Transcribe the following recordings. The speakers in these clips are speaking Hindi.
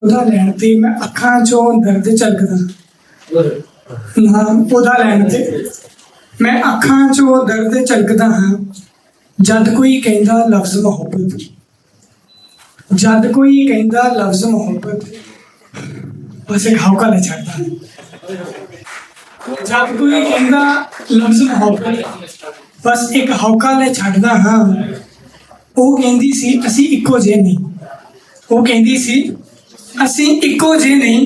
ਉਹਦਾ ਲੈਣ ਤੇ ਮੈਂ ਅੱਖਾਂ ਚੋਂ ਦਰਦ ਝਲਕਦਾ ਹਾਂ। ਉਹਦਾ ਲੈਣ ਤੇ ਮੈਂ ਅੱਖਾਂ ਚੋਂ ਦਰਦ ਝਲਕਦਾ ਹਾਂ। ਜਦ ਕੋਈ ਕਹਿੰਦਾ ਲਫ਼ਜ਼ ਮੁਹੱਬਤ, ਜਦ ਕੋਈ ਕਹਿੰਦਾ ਲਫ਼ਜ਼ ਮੁਹੱਬਤ, ਬਸ ਇੱਕ ਹੌਕਾ ਲੈ ਛੱਡਦਾ। ਜਦ ਕੋਈ ਕਹਿੰਦਾ ਲਫ਼ਜ਼ ਮੁਹੱਬਤ, ਬਸ ਇੱਕ ਹੌਕਾ ਲੈ ਛੱਡਦਾ ਹਾਂ। ਉਹ ਕਹਿੰਦੀ ਸੀ ਅਸੀਂ ਇੱਕੋ ਜਿਹੇ ਨਹੀਂ, ਉਹ ਕਹਿੰਦੀ ਸੀ ਅਸੀਂ ਇੱਕੋ ਜਿਹੇ ਨਹੀਂ।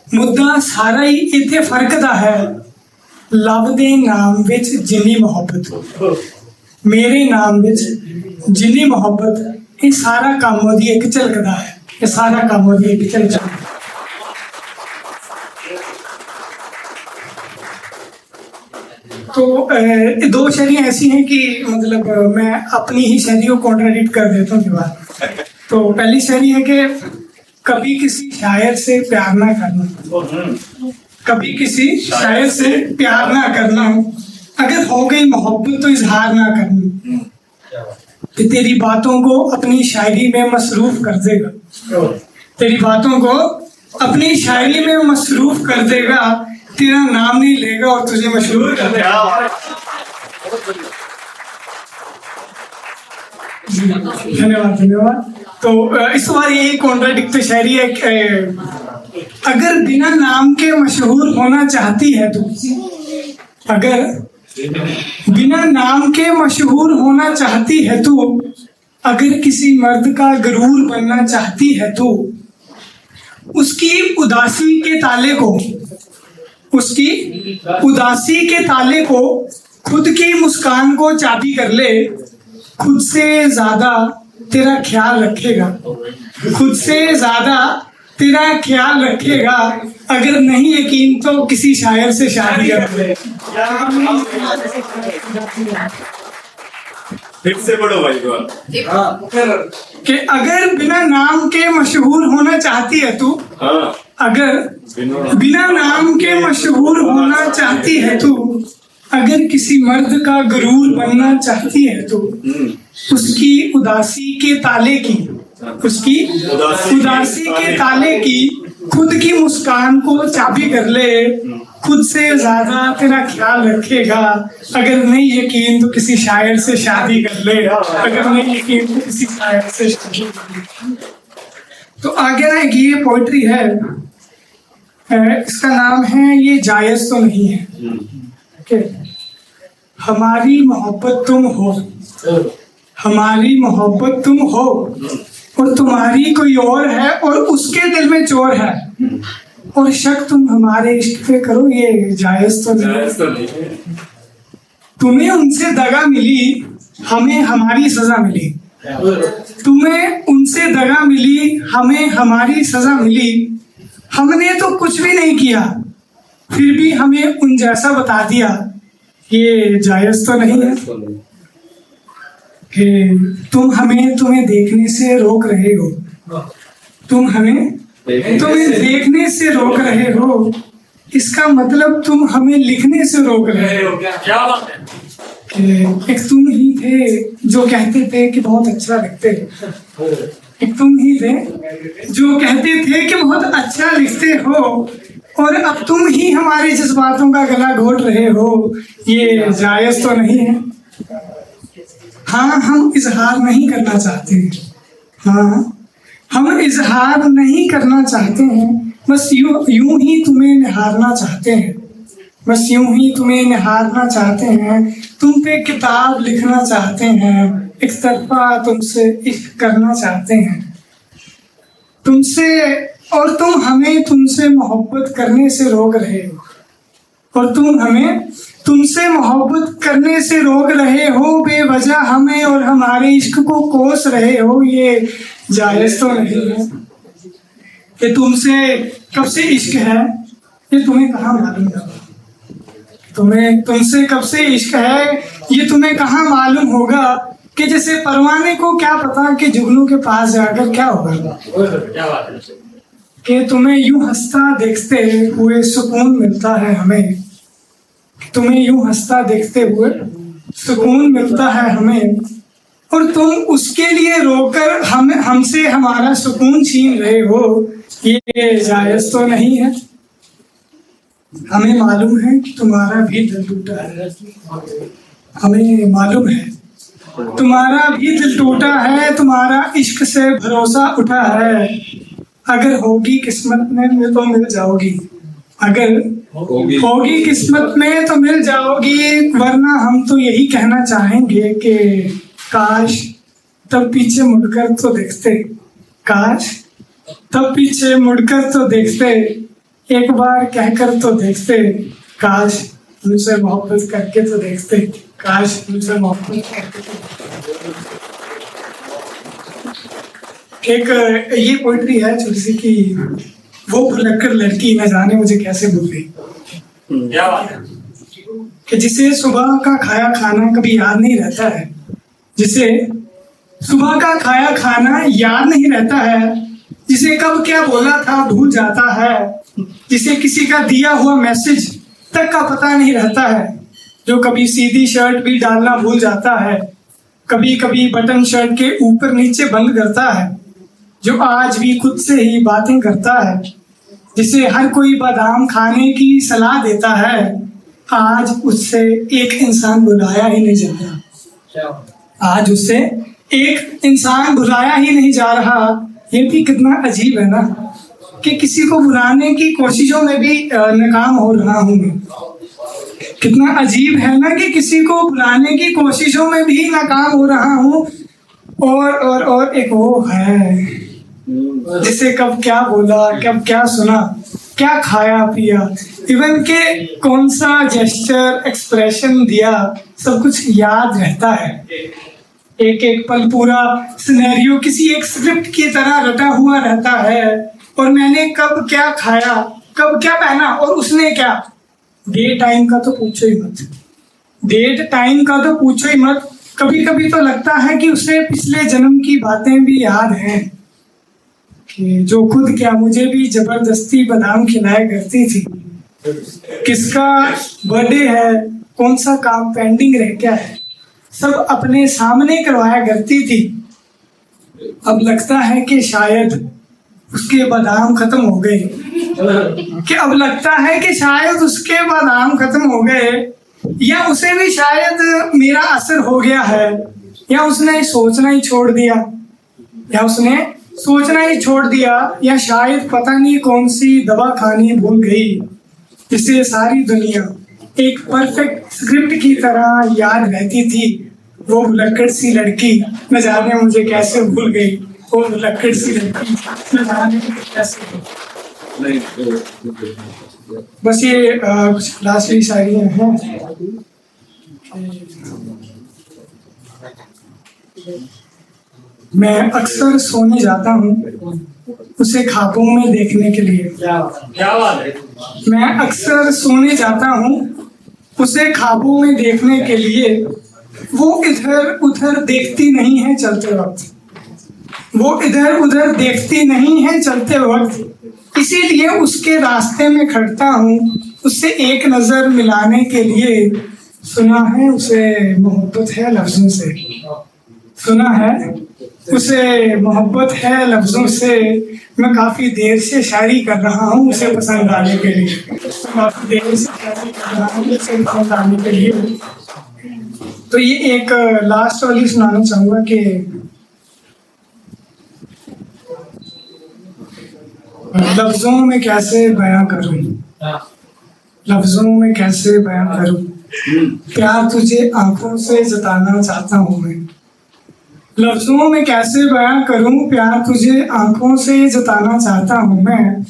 ਮੁੱਦਾ ਸਾਰਾ ਹੀ ਇੱਥੇ ਫਰਕ ਦਾ ਹੈ। ਲਵ ਦੇ ਨਾਮ ਵਿੱਚ ਜਿੰਨੀ ਮੁਹੱਬਤ, ਮੇਰੇ ਨਾਮ ਵਿੱਚ ਜਿੰਨੀ ਮੁਹੱਬਤ, ਇਹ ਸਾਰਾ ਕੰਮ ਉਹਦੀ ਇੱਕ ਝਲਕਦਾ है। ये सारा काम ਉਹਦੀ ਇੱਕ ਝਲਕਦਾ है। तो दो शायरियाँ ऐसी हैं कि मतलब मैं अपनी ही शायरी को कॉन्ट्राडिक्ट कर देता हूँ बात। तो पहली शायरी है कि कभी किसी शायर से प्यार ना करना, कभी किसी शायर से प्यार ना करना, अगर हो गई मोहब्बत तो इजहार ना करना, कि तेरी बातों को अपनी शायरी में मसरूफ कर देगा, तेरी बातों को अपनी शायरी में मसरूफ कर देगा, तेरा नाम नहीं लेगा और तुझे मशहूर कर देगा। धन्यवाद धन्यवाद। तो इस बार यही कॉन्ट्राडिक्ट शायरी है कि अगर बिना नाम के मशहूर होना चाहती है तू, अगर बिना नाम के मशहूर होना चाहती है तू, अगर किसी मर्द का गरूर बनना चाहती है तू, उसकी उदासी के ताले को, उसकी उदासी के ताले को खुद की मुस्कान को चाबी कर ले, खुद से ज्यादा तेरा ख्याल रखेगा, खुद से ज्यादा तेरा ख्याल रखेगा। अगर नहीं यकीन तो किसी शायर से शादी कर ले। फिर से पढ़ो भाई को। कि अगर बिना नाम के मशहूर होना चाहती है तू, अगर बिना नाम के मशहूर होना चाहती है तू, अगर किसी मर्द का गरूर बनना चाहती है तो उसकी उदासी के ताले की, उसकी उदासी के ताले की खुद की मुस्कान को चाबी कर ले, खुद से ज्यादा तेरा ख्याल रखेगा। अगर नहीं यकीन तो किसी शायर से शादी कर ले, अगर नहीं यकीन तो किसी शायर से शादी कर ले। तो आगे ना ये पोइट्री है, इसका नाम है ये जायज तो नहीं है। okay? हमारी मोहब्बत तुम हो, हमारी मोहब्बत तुम हो, और तुम्हारी कोई और है और उसके दिल में चोर है, और शक तुम हमारे इश्क पे करो, ये जायज तो नहीं। तुम्हें उनसे दगा मिली, हमें हमारी सजा मिली, तुम्हें उनसे दगा मिली, हमें हमारी सजा मिली। हमने तो कुछ भी नहीं किया, फिर भी हमें उन जैसा बता दिया, ये जायज तो नहीं है। कि तुम हमें तुम्हें देखने से रोक रहे हो, तुम हमें तुम्हें देखने से रोक रहे हो, इसका मतलब तुम हमें लिखने से रोक रहे हो। क्या बात है। एक तुम ही थे जो कहते थे कि बहुत अच्छा लिखते, एक तुम ही थे जो कहते थे कि बहुत अच्छा लिखते हो, और अब तुम ही हमारे जज्बातों का गला घोट रहे हो, ये जायज तो नहीं है। हाँ हम इजहार नहीं करना चाहते हैं, हाँ हम इजहार नहीं करना चाहते हैं, बस यूं ही तुम्हें निहारना चाहते हैं, बस यूं ही तुम्हें निहारना चाहते हैं। तुम पे किताब लिखना चाहते हैं, एक तरफा तुमसे इश्क करना चाहते हैं, तुमसे, और तुम हमें तुमसे मोहब्बत करने से रोक रहे हो, और तुम हमें तुमसे मोहब्बत करने से रोक रहे हो, बेवजह हमें और हमारे इश्क को कोस रहे हो, ये जायज तो नहीं है। कि तुमसे कब से इश्क है ये तुम्हें कहाँ मालूम होगा, तुम्हें तुमसे कब से इश्क है ये तुम्हें कहाँ मालूम होगा। कि जैसे परवाने को क्या पता कि जुगनू के पास जाकर क्या होगा। कि तुम्हें यूं हंसता देखते हुए सुकून मिलता है हमें, तुम्हें यूं हंसता देखते हुए सुकून मिलता है हमें, और तुम उसके लिए रोकर हमसे हमारा सुकून छीन रहे हो, ये जायज तो नहीं है। हमें मालूम है कि तुम्हारा भी दिल टूटा है, हमें मालूम है तुम्हारा भी दिल टूटा है, तुम्हारा इश्क से भरोसा उठा है। अगर होगी किस्मत में तो मिल जाओगी, अगर होगी किस्मत में तो मिल जाओगी, वरना हम तो यही कहना चाहेंगे कि काश तब पीछे मुड़कर तो देखते, काश तब पीछे मुड़कर तो देखते, एक बार कहकर तो देखते, काश मुझसे मोहब्बत करके तो देखते, काश मुझसे मोहब्बत करके तो देखते। एक ये पोइट्री है छोटी सी कि वो भुलक्कड़ लड़की न जाने मुझे कैसे भूल गई। क्या बात है कि जिसे सुबह का खाया खाना कभी याद नहीं रहता है, जिसे सुबह का खाया खाना याद नहीं रहता है, जिसे कब क्या बोला था भूल जाता है, जिसे किसी का दिया हुआ मैसेज तक का पता नहीं रहता है, जो कभी सीधी शर्ट भी डालना भूल जाता है, कभी कभी बटन शर्ट के ऊपर नीचे बंद करता है, जो आज भी खुद से ही बातें करता है, जिसे हर कोई बादाम खाने की सलाह देता है, आज उससे एक इंसान बुलाया ही नहीं जा रहा, आज उससे एक इंसान बुलाया ही नहीं जा रहा। ये भी कितना अजीब है ना कि किसी को बुलाने की कोशिशों में भी नाकाम हो रहा हूँ मैं। कितना अजीब है ना कि किसी को बुलाने की कोशिशों में भी नाकाम हो रहा हूँ। और एक वो है जिसे कब क्या बोला, कब क्या सुना, क्या खाया पिया, इवन के कौन सा जेस्चर एक्सप्रेशन दिया, सब कुछ याद रहता है। एक एक पल पूरा सिनेरियो किसी एक स्क्रिप्ट की तरह रटा हुआ रहता है। और मैंने कब क्या खाया, कब क्या पहना और उसने क्या, डे टाइम का तो पूछो ही मत, डेट टाइम का तो पूछो ही मत। कभी कभी तो लगता है कि उसे पिछले जन्म की बातें भी याद हैं कि जो खुद क्या मुझे भी जबरदस्ती बादाम खिलाया करती थी, किसका बर्थडे है, कौन सा काम पेंडिंग रह गया है, सब अपने सामने करवाया करती थी। अब लगता है कि शायद उसके बादाम खत्म हो गए, कि अब लगता है कि शायद उसके बादाम खत्म हो गए, या उसे भी शायद मेरा असर हो गया है, या उसने सोचना ही छोड़ दिया, या उसने सोचना ही छोड़ दिया, या शायद पता नहीं कौन सी दवा खानी भूल गई, जिससे सारी दुनिया एक परफेक्ट स्क्रिप्ट की तरह याद रहती थी। वो भुलक्कड़ सी लड़की न जाने मुझे कैसे भूल गई, वो भुलक्कड़ सी लड़की न जाने मुझे कैसे भूल गई। बस ये कुछ लास्ट शायरियाँ हैं। मैं अक्सर सोने जाता हूँ उसे ख्वाबों में देखने के लिए, क्या बात है। मैं अक्सर सोने जाता हूँ उसे ख्वाबों में देखने के लिए, वो इधर उधर देखती नहीं है चलते वक्त, वो इधर उधर देखती नहीं है चलते वक्त, इसीलिए उसके रास्ते में खड़ता हूँ उससे एक नजर मिलाने के लिए। सुना है उसे मोहब्बत है लफ्जों से, सुना है उसे मोहब्बत है लफ्जों से, मैं काफी देर से शायरी कर रहा हूँ उसे पसंद आने के लिए, काफी देर से शायरी कर रहा हूँ उसे पसंद आने के लिए। तो ये एक लास्ट वाली सुनाना चाहूंगा कि लफ्जों में कैसे बयां करूं, लफ्जों में कैसे बयां करूं, प्यार तुझे आंखों से जताना चाहता हूं मैं, लफ्जों में कैसे बयां करूं, प्यार तुझे आंखों से जताना चाहता हूं मैं।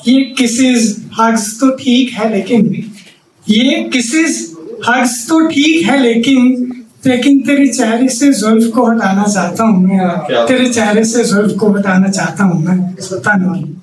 ये किसेस हग्स तो ठीक है लेकिन, ये किसेस हग्स तो ठीक है लेकिन तेरे चेहरे से जुल्फ को हटाना चाहता हूँ मैं, तेरे चेहरे से जुल्फ को हटाना चाहता हूँ मैं। धन्यवाद।